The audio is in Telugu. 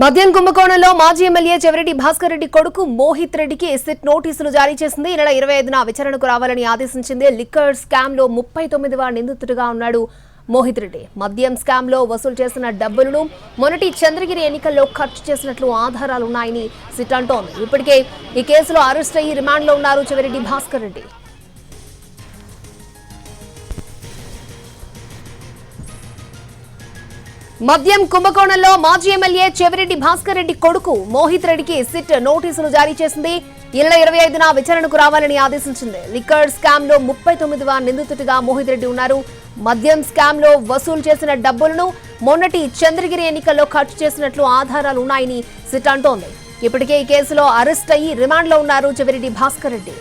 మద్యం కుంభకోణంలో మాజీ ఎమ్మెల్యే చెవిరెడ్డి భాస్కర్ రెడ్డి కొడుకు మోహిత్ రెడ్డికి సిట్ నోటీసులు జారీ చేసింది. ఈ నెల 25న విచారణకు రావాలని ఆదేశించింది. లిక్కర్ స్కామ్ లో 39వ నిందితుడిగా ఉన్నాడు మోహిత్ రెడ్డి. మద్యం స్కామ్ లో వసూలు చేసిన డబ్బులను మొన్నటి చంద్రగిరి ఎన్నికల్లో ఖర్చు చేసినట్లు ఆధారాలున్నాయని సిట్ అంటోంది. ఇప్పటికే ఈ కేసులో అరెస్ట్ అయ్యి రిమాండ్లో ఉన్నారు చెవిరెడ్డి భాస్కర్ రెడ్డి. మద్యం కుంభకోణంలో మాజీ ఎమ్మెల్యే చెవిరెడ్డి భాస్కర్ రెడ్డి కొడుకు మోహిత్ రెడ్డికి సిట్ నోటీసులు జారీ చేసింది. ఈ నెల 25న విచారణకు రావాలని ఆదేశించింది. లిక్కర్ స్కామ్ లో 39వ నిందితుడిగా మోహిత్ రెడ్డి ఉన్నారు. మద్యం స్కామ్ లో వసూలు చేసిన డబ్బులను మొన్నటి చంద్రగిరి ఎన్నికల్లో ఖర్చు చేసినట్లు ఆధారాలు ఉన్నాయని సిట్ అంటోంది. ఇప్పటికే ఈ కేసులో అరెస్ట్ అయ్యి రిమాండ్లో ఉన్నారు చెవిరెడ్డి భాస్కర్ రెడ్డి.